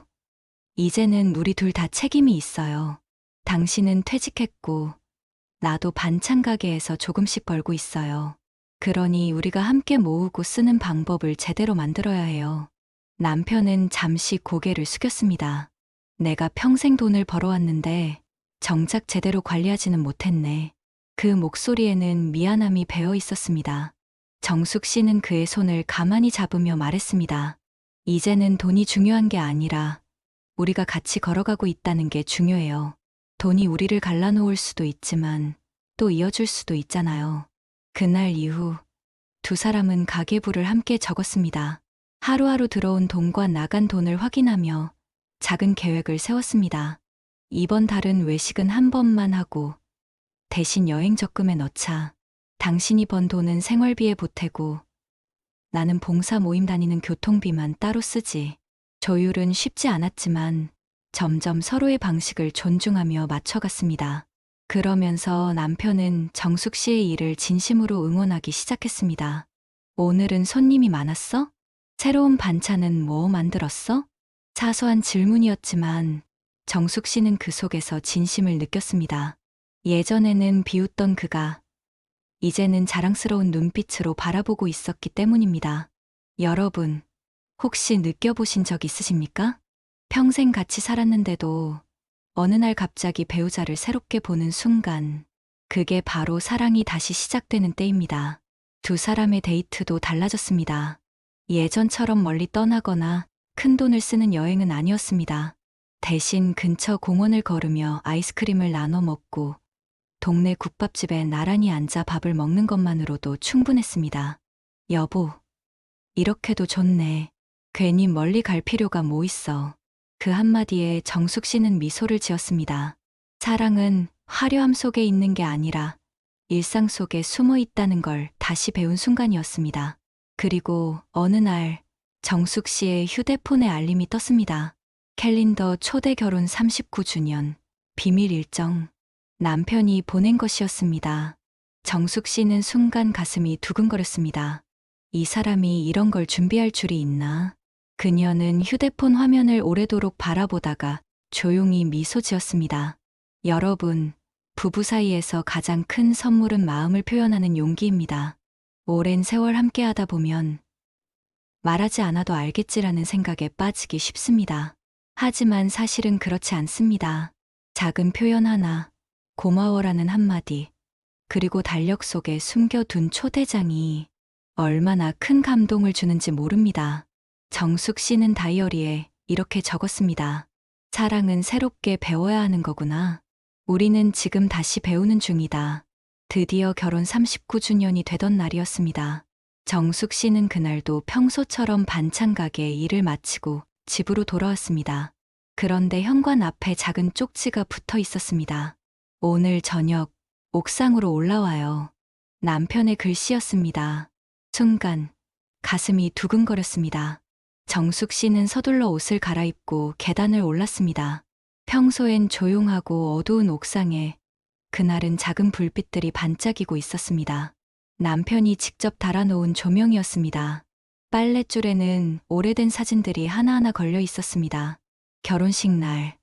이제는 우리 둘 다 책임이 있어요. 당신은 퇴직했고 나도 반찬 가게에서 조금씩 벌고 있어요. 그러니 우리가 함께 모으고 쓰는 방법을 제대로 만들어야 해요. 남편은 잠시 고개를 숙였습니다. 내가 평생 돈을 벌어왔는데 정작 제대로 관리하지는 못했네. 그 목소리에는 미안함이 배어 있었습니다. 정숙 씨는 그의 손을 가만히 잡으며 말했습니다. 이제는 돈이 중요한 게 아니라 우리가 같이 걸어가고 있다는 게 중요해요. 돈이 우리를 갈라놓을 수도 있지만 또 이어줄 수도 있잖아요. 그날 이후 두 사람은 가계부를 함께 적었습니다. 하루하루 들어온 돈과 나간 돈을 확인하며 작은 계획을 세웠습니다. 이번 달은 외식은 한 번만 하고 대신 여행 적금에 넣자. 당신이 번 돈은 생활비에 보태고 나는 봉사 모임 다니는 교통비만 따로 쓰지. 조율은 쉽지 않았지만 점점 서로의 방식을 존중하며 맞춰갔습니다. 그러면서 남편은 정숙 씨의 일을 진심으로 응원하기 시작했습니다. 오늘은 손님이 많았어? 새로운 반찬은 뭐 만들었어? 사소한 질문이었지만 정숙 씨는 그 속에서 진심을 느꼈습니다. 예전에는 비웃던 그가 이제는 자랑스러운 눈빛으로 바라보고 있었기 때문입니다. 여러분, 혹시 느껴보신 적 있으십니까? 평생 같이 살았는데도 어느 날 갑자기 배우자를 새롭게 보는 순간, 그게 바로 사랑이 다시 시작되는 때입니다. 두 사람의 데이트도 달라졌습니다. 예전처럼 멀리 떠나거나 큰 돈을 쓰는 여행은 아니었습니다. 대신 근처 공원을 걸으며 아이스크림을 나눠 먹고 동네 국밥집에 나란히 앉아 밥을 먹는 것만으로도 충분했습니다. 여보, 이렇게도 좋네. 괜히 멀리 갈 필요가 뭐 있어. 그 한마디에 정숙 씨는 미소를 지었습니다. 사랑은 화려함 속에 있는 게 아니라 일상 속에 숨어 있다는 걸 다시 배운 순간이었습니다. 그리고 어느 날 정숙 씨의 휴대폰에 알림이 떴습니다. 캘린더 초대 결혼 39주년, 비밀 일정. 남편이 보낸 것이었습니다. 정숙 씨는 순간 가슴이 두근거렸습니다. 이 사람이 이런 걸 준비할 줄이 있나? 그녀는 휴대폰 화면을 오래도록 바라보다가 조용히 미소 지었습니다. 여러분, 부부 사이에서 가장 큰 선물은 마음을 표현하는 용기입니다. 오랜 세월 함께 하다 보면 말하지 않아도 알겠지라는 생각에 빠지기 쉽습니다. 하지만 사실은 그렇지 않습니다. 작은 표현 하나, 고마워라는 한마디, 그리고 달력 속에 숨겨둔 초대장이 얼마나 큰 감동을 주는지 모릅니다. 정숙 씨는 다이어리에 이렇게 적었습니다. 사랑은 새롭게 배워야 하는 거구나. 우리는 지금 다시 배우는 중이다. 드디어 결혼 39주년이 되던 날이었습니다. 정숙 씨는 그날도 평소처럼 반찬 가게 일을 마치고 집으로 돌아왔습니다. 그런데 현관 앞에 작은 쪽지가 붙어 있었습니다. 오늘 저녁 옥상으로 올라와요. 남편의 글씨였습니다. 순간 가슴이 두근거렸습니다. 정숙 씨는 서둘러 옷을 갈아입고 계단을 올랐습니다. 평소엔 조용하고 어두운 옥상에 그날은 작은 불빛들이 반짝이고 있었습니다. 남편이 직접 달아놓은 조명이었습니다. 빨랫줄에는 오래된 사진들이 하나하나 걸려 있었습니다. 결혼식 날,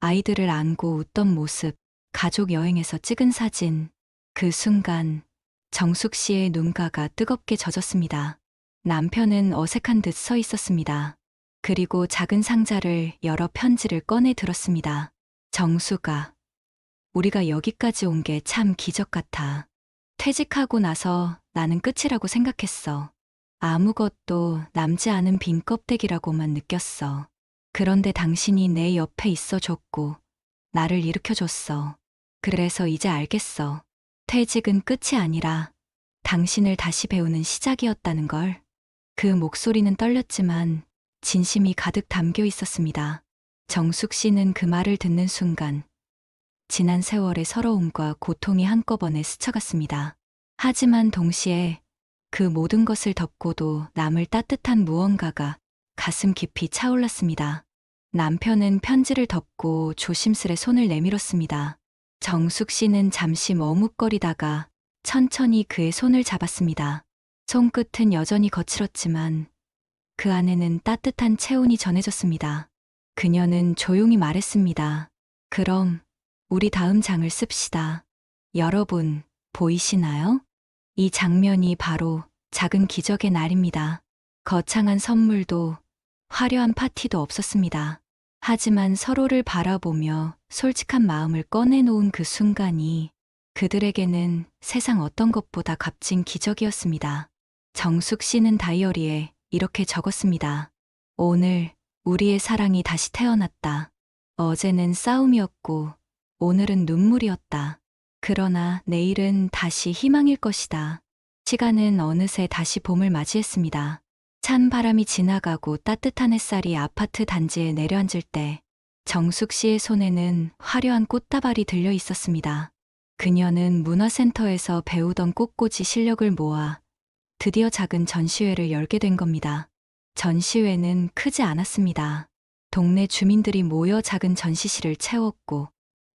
아이들을 안고 웃던 모습, 가족 여행에서 찍은 사진. 그 순간 정숙 씨의 눈가가 뜨겁게 젖었습니다. 남편은 어색한 듯 서 있었습니다. 그리고 작은 상자를 열어 편지를 꺼내 들었습니다. 정숙아, 우리가 여기까지 온 게 참 기적 같아. 퇴직하고 나서 나는 끝이라고 생각했어. 아무것도 남지 않은 빈 껍데기라고만 느꼈어. 그런데 당신이 내 옆에 있어줬고 나를 일으켜줬어. 그래서 이제 알겠어. 퇴직은 끝이 아니라 당신을 다시 배우는 시작이었다는 걸. 그 목소리는 떨렸지만 진심이 가득 담겨 있었습니다. 정숙 씨는 그 말을 듣는 순간 지난 세월의 서러움과 고통이 한꺼번에 스쳐갔습니다. 하지만 동시에 그 모든 것을 덮고도 남을 따뜻한 무언가가 가슴 깊이 차올랐습니다. 남편은 편지를 덮고 조심스레 손을 내밀었습니다. 정숙 씨는 잠시 머뭇거리다가 천천히 그의 손을 잡았습니다. 손끝은 여전히 거칠었지만 그 안에는 따뜻한 체온이 전해졌습니다. 그녀는 조용히 말했습니다. 그럼 우리 다음 장을 씁시다. 여러분, 보이시나요? 이 장면이 바로 작은 기적의 날입니다. 거창한 선물도 화려한 파티도 없었습니다. 하지만 서로를 바라보며 솔직한 마음을 꺼내놓은 그 순간이 그들에게는 세상 어떤 것보다 값진 기적이었습니다. 정숙 씨는 다이어리에 이렇게 적었습니다. 오늘 우리의 사랑이 다시 태어났다. 어제는 싸움이었고 오늘은 눈물이었다. 그러나 내일은 다시 희망일 것이다. 시간은 어느새 다시 봄을 맞이했습니다. 찬 바람이 지나가고 따뜻한 햇살이 아파트 단지에 내려앉을 때 정숙 씨의 손에는 화려한 꽃다발이 들려 있었습니다. 그녀는 문화센터에서 배우던 꽃꽂이 실력을 모아 드디어 작은 전시회를 열게 된 겁니다. 전시회는 크지 않았습니다. 동네 주민들이 모여 작은 전시실을 채웠고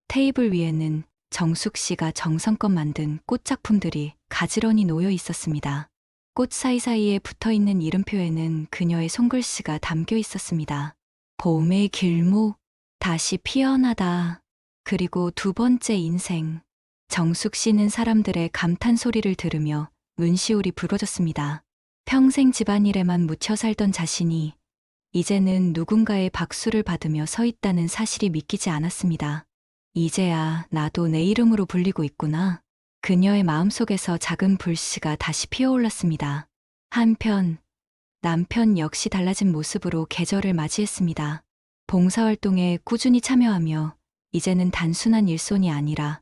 테이블 위에는 정숙 씨가 정성껏 만든 꽃 작품들이 가지런히 놓여 있었습니다. 꽃 사이사이에 붙어있는 이름표에는 그녀의 손글씨가 담겨 있었습니다. 봄의 길목, 다시 피어나다, 그리고 두 번째 인생. 정숙 씨는 사람들의 감탄 소리를 들으며 눈시울이 붉어졌습니다. 평생 집안일에만 묻혀 살던 자신이 이제는 누군가의 박수를 받으며 서 있다는 사실이 믿기지 않았습니다. 이제야 나도 내 이름으로 불리고 있구나. 그녀의 마음속에서 작은 불씨가 다시 피어올랐습니다. 한편 남편 역시 달라진 모습으로 계절을 맞이했습니다. 봉사활동에 꾸준히 참여하며 이제는 단순한 일손이 아니라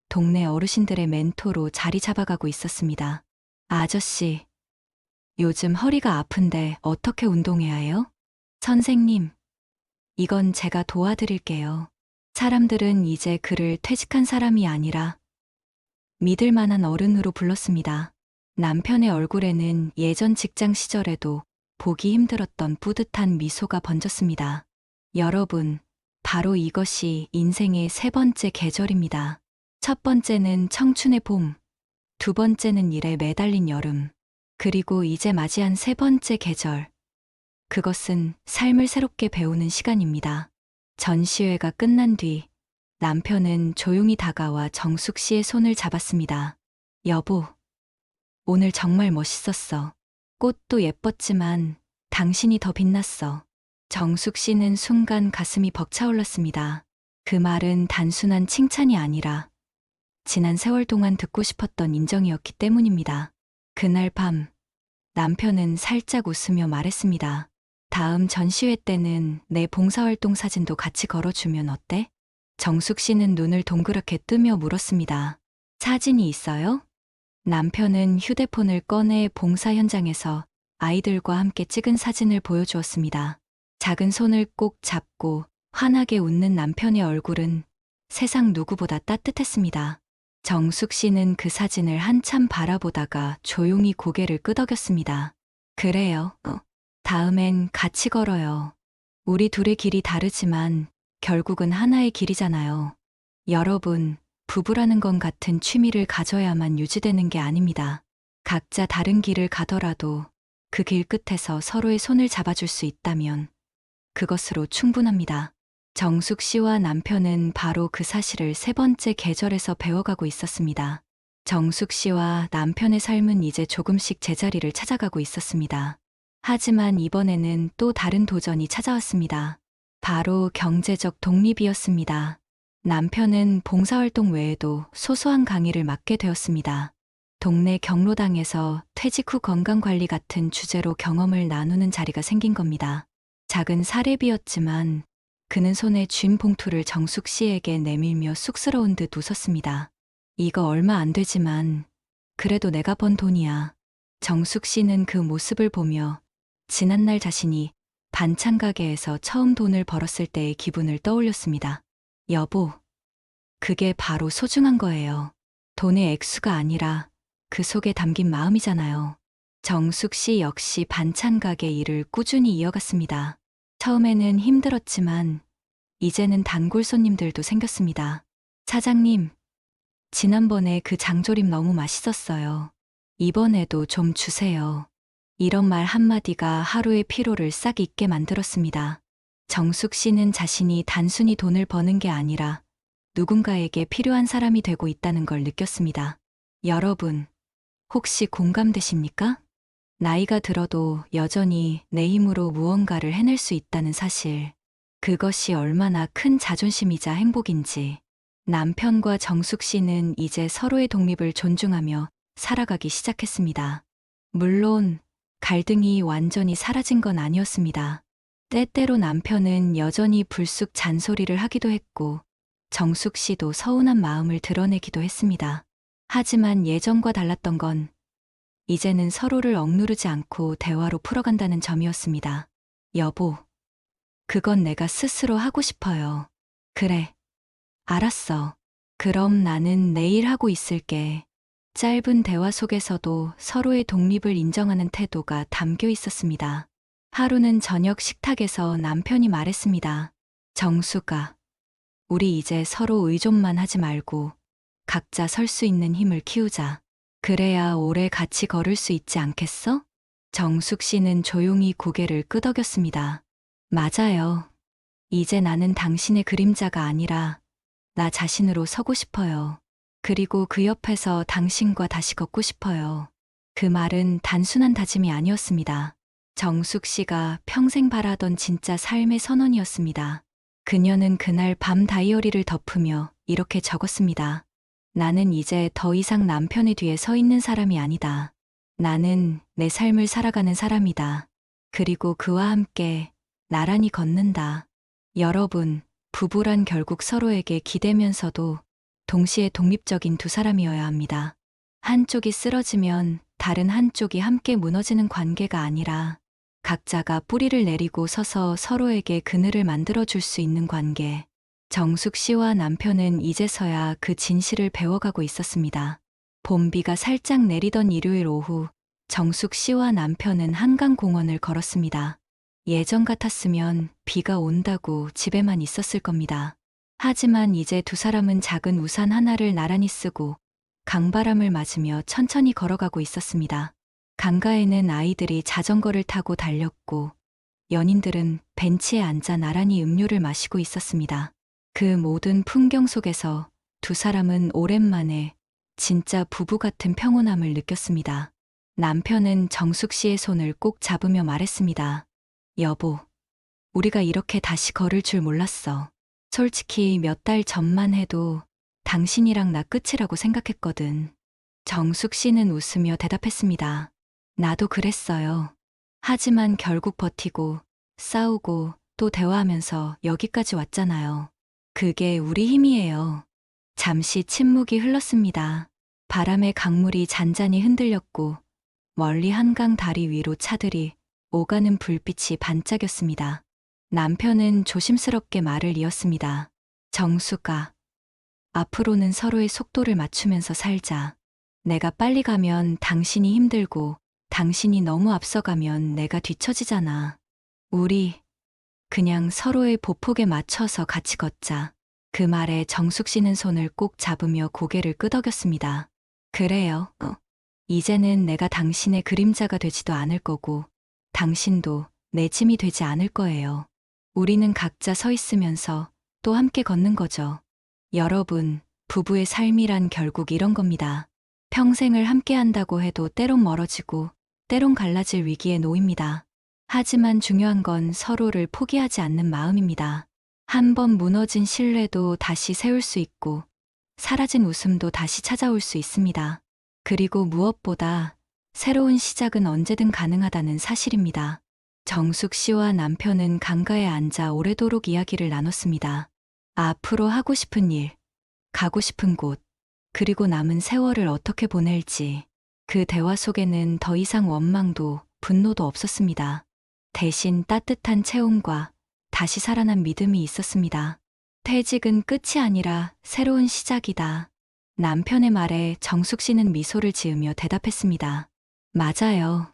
동네 어르신들의 멘토로 자리 잡아가고 있었습니다. 아저씨, 요즘 허리가 아픈데 어떻게 운동해야 해요? 선생님, 이건 제가 도와드릴게요. 사람들은 이제 그를 퇴직한 사람이 아니라 믿을 만한 어른으로 불렀습니다. 남편의 얼굴에는 예전 직장 시절에도 보기 힘들었던 뿌듯한 미소가 번졌습니다. 여러분, 바로 이것이 인생의 세 번째 계절입니다. 첫 번째는 청춘의 봄, 두 번째는 일에 매달린 여름, 그리고 이제 맞이한 세 번째 계절. 그것은 삶을 새롭게 배우는 시간입니다. 전시회가 끝난 뒤 남편은 조용히 다가와 정숙 씨의 손을 잡았습니다. 여보, 오늘 정말 멋있었어. 꽃도 예뻤지만 당신이 더 빛났어. 정숙 씨는 순간 가슴이 벅차올랐습니다. 그 말은 단순한 칭찬이 아니라 지난 세월 동안 듣고 싶었던 인정이었기 때문입니다. 그날 밤 남편은 살짝 웃으며 말했습니다. 다음 전시회 때는 내 봉사활동 사진도 같이 걸어주면 어때? 정숙 씨는 눈을 동그랗게 뜨며 물었습니다. 사진이 있어요? 남편은 휴대폰을 꺼내 봉사 현장에서 아이들과 함께 찍은 사진을 보여주었습니다. 작은 손을 꼭 잡고 환하게 웃는 남편의 얼굴은 세상 누구보다 따뜻했습니다. 정숙 씨는 그 사진을 한참 바라보다가 조용히 고개를 끄덕였습니다. 그래요. 다음엔 같이 걸어요. 우리 둘의 길이 다르지만 결국은 하나의 길이잖아요. 여러분, 부부라는 건 같은 취미를 가져야만 유지되는 게 아닙니다. 각자 다른 길을 가더라도 그 길 끝에서 서로의 손을 잡아줄 수 있다면 그것으로 충분합니다. 정숙 씨와 남편은 바로 그 사실을 세 번째 계절에서 배워가고 있었습니다. 정숙 씨와 남편의 삶은 이제 조금씩 제자리를 찾아가고 있었습니다. 하지만 이번에는 또 다른 도전이 찾아왔습니다. 바로 경제적 독립이었습니다. 남편은 봉사활동 외에도 소소한 강의를 맡게 되었습니다. 동네 경로당에서 퇴직 후 건강관리 같은 주제로 경험을 나누는 자리가 생긴 겁니다. 작은 사례비였지만 그는 손에 쥔 봉투를 정숙 씨에게 내밀며 쑥스러운 듯 웃었습니다. 이거 얼마 안 되지만 그래도 내가 번 돈이야. 정숙 씨는 그 모습을 보며 지난날 자신이 반찬 가게에서 처음 돈을 벌었을 때의 기분을 떠올렸습니다. 여보, 그게 바로 소중한 거예요. 돈의 액수가 아니라 그 속에 담긴 마음이잖아요. 정숙 씨 역시 반찬 가게 일을 꾸준히 이어갔습니다. 처음에는 힘들었지만 이제는 단골 손님들도 생겼습니다. 사장님, 지난번에 그 장조림 너무 맛있었어요. 이번에도 좀 주세요. 이런 말 한마디가 하루의 피로를 싹 잊게 만들었습니다. 정숙 씨는 자신이 단순히 돈을 버는 게 아니라 누군가에게 필요한 사람이 되고 있다는 걸 느꼈습니다. 여러분, 혹시 공감되십니까? 나이가 들어도 여전히 내 힘으로 무언가를 해낼 수 있다는 사실. 그것이 얼마나 큰 자존심이자 행복인지. 남편과 정숙 씨는 이제 서로의 독립을 존중하며 살아가기 시작했습니다. 물론 갈등이 완전히 사라진 건 아니었습니다. 때때로 남편은 여전히 불쑥 잔소리를 하기도 했고 정숙 씨도 서운한 마음을 드러내기도 했습니다. 하지만 예전과 달랐던 건 이제는 서로를 억누르지 않고 대화로 풀어간다는 점이었습니다. 여보, 그건 내가 스스로 하고 싶어요. 그래, 알았어. 그럼 나는 내일 하고 있을게. 짧은 대화 속에서도 서로의 독립을 인정하는 태도가 담겨 있었습니다. 하루는 저녁 식탁에서 남편이 말했습니다. 정숙아, 우리 이제 서로 의존만 하지 말고 각자 설 수 있는 힘을 키우자. 그래야 오래 같이 걸을 수 있지 않겠어? 정숙 씨는 조용히 고개를 끄덕였습니다. 맞아요. 이제 나는 당신의 그림자가 아니라 나 자신으로 서고 싶어요. 그리고 그 옆에서 당신과 다시 걷고 싶어요. 그 말은 단순한 다짐이 아니었습니다. 정숙 씨가 평생 바라던 진짜 삶의 선언이었습니다. 그녀는 그날 밤 다이어리를 덮으며 이렇게 적었습니다. 나는 이제 더 이상 남편의 뒤에 서 있는 사람이 아니다. 나는 내 삶을 살아가는 사람이다. 그리고 그와 함께 나란히 걷는다. 여러분, 부부란 결국 서로에게 기대면서도 동시에 독립적인 두 사람이어야 합니다. 한쪽이 쓰러지면 다른 한쪽이 함께 무너지는 관계가 아니라 각자가 뿌리를 내리고 서서 서로에게 그늘을 만들어줄 수 있는 관계. 정숙 씨와 남편은 이제서야 그 진실을 배워가고 있었습니다. 봄비가 살짝 내리던 일요일 오후, 정숙 씨와 남편은 한강공원을 걸었습니다. 예전 같았으면 비가 온다고 집에만 있었을 겁니다. 하지만 이제 두 사람은 작은 우산 하나를 나란히 쓰고 강바람을 맞으며 천천히 걸어가고 있었습니다. 강가에는 아이들이 자전거를 타고 달렸고 연인들은 벤치에 앉아 나란히 음료를 마시고 있었습니다. 그 모든 풍경 속에서 두 사람은 오랜만에 진짜 부부 같은 평온함을 느꼈습니다. 남편은 정숙 씨의 손을 꼭 잡으며 말했습니다. 여보, 우리가 이렇게 다시 걸을 줄 몰랐어. 솔직히 몇 달 전만 해도 당신이랑 나 끝이라고 생각했거든. 정숙 씨는 웃으며 대답했습니다. 나도 그랬어요. 하지만 결국 버티고 싸우고 또 대화하면서 여기까지 왔잖아요. 그게 우리 힘이에요. 잠시 침묵이 흘렀습니다. 바람에 강물이 잔잔히 흔들렸고 멀리 한강 다리 위로 차들이 오가는 불빛이 반짝였습니다. 남편은 조심스럽게 말을 이었습니다. 정숙아, 앞으로는 서로의 속도를 맞추면서 살자. 내가 빨리 가면 당신이 힘들고 당신이 너무 앞서가면 내가 뒤처지잖아. 우리 그냥 서로의 보폭에 맞춰서 같이 걷자. 그 말에 정숙 씨는 손을 꼭 잡으며 고개를 끄덕였습니다. 그래요. 이제는 내가 당신의 그림자가 되지도 않을 거고 당신도 내 짐이 되지 않을 거예요. 우리는 각자 서 있으면서 또 함께 걷는 거죠. 여러분, 부부의 삶이란 결국 이런 겁니다. 평생을 함께 한다고 해도 때론 멀어지고 때론 갈라질 위기에 놓입니다. 하지만 중요한 건 서로를 포기하지 않는 마음입니다. 한 번 무너진 신뢰도 다시 세울 수 있고 사라진 웃음도 다시 찾아올 수 있습니다. 그리고 무엇보다 새로운 시작은 언제든 가능하다는 사실입니다. 정숙 씨와 남편은 강가에 앉아 오래도록 이야기를 나눴습니다. 앞으로 하고 싶은 일, 가고 싶은 곳, 그리고 남은 세월을 어떻게 보낼지. 그 대화 속에는 더 이상 원망도 분노도 없었습니다. 대신 따뜻한 체온과 다시 살아난 믿음이 있었습니다. 퇴직은 끝이 아니라 새로운 시작이다. 남편의 말에 정숙 씨는 미소를 지으며 대답했습니다. 맞아요.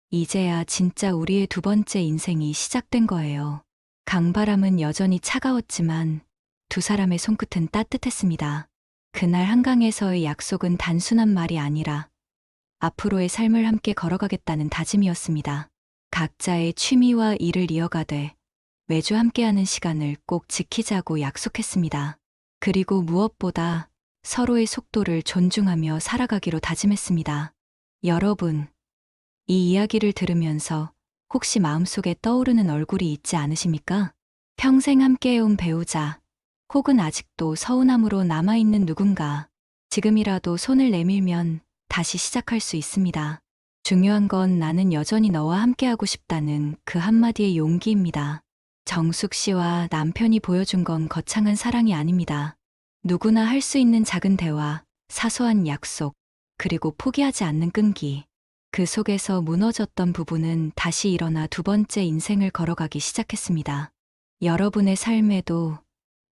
이제야 진짜 우리의 두 번째 인생이 시작된 거예요. 강바람은 여전히 차가웠지만 두 사람의 손끝은 따뜻했습니다. 그날 한강에서의 약속은 단순한 말이 아니라 앞으로의 삶을 함께 걸어가겠다는 다짐이었습니다. 각자의 취미와 일을 이어가되 매주 함께하는 시간을 꼭 지키자고 약속했습니다. 그리고 무엇보다 서로의 속도를 존중하며 살아가기로 다짐했습니다. 여러분, 이 이야기를 들으면서 혹시 마음속에 떠오르는 얼굴이 있지 않으십니까? 평생 함께해온 배우자, 혹은 아직도 서운함으로 남아있는 누군가, 지금이라도 손을 내밀면 다시 시작할 수 있습니다. 중요한 건 나는 여전히 너와 함께하고 싶다는 그 한마디의 용기입니다. 정숙 씨와 남편이 보여준 건 거창한 사랑이 아닙니다. 누구나 할 수 있는 작은 대화, 사소한 약속, 그리고 포기하지 않는 끈기. 그 속에서 무너졌던 부부는 다시 일어나 두 번째 인생을 걸어가기 시작했습니다. 여러분의 삶에도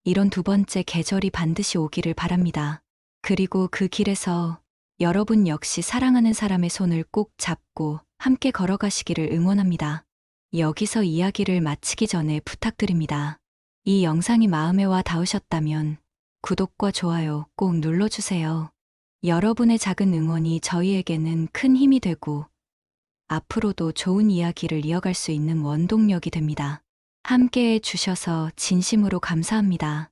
이런 두 번째 계절이 반드시 오기를 바랍니다. 그리고 그 길에서 여러분 역시 사랑하는 사람의 손을 꼭 잡고 함께 걸어가시기를 응원합니다. 여기서 이야기를 마치기 전에 부탁드립니다. 이 영상이 마음에 와 닿으셨다면 구독과 좋아요 꼭 눌러주세요. 여러분의 작은 응원이 저희에게는 큰 힘이 되고 앞으로도 좋은 이야기를 이어갈 수 있는 원동력이 됩니다. 함께해 주셔서 진심으로 감사합니다.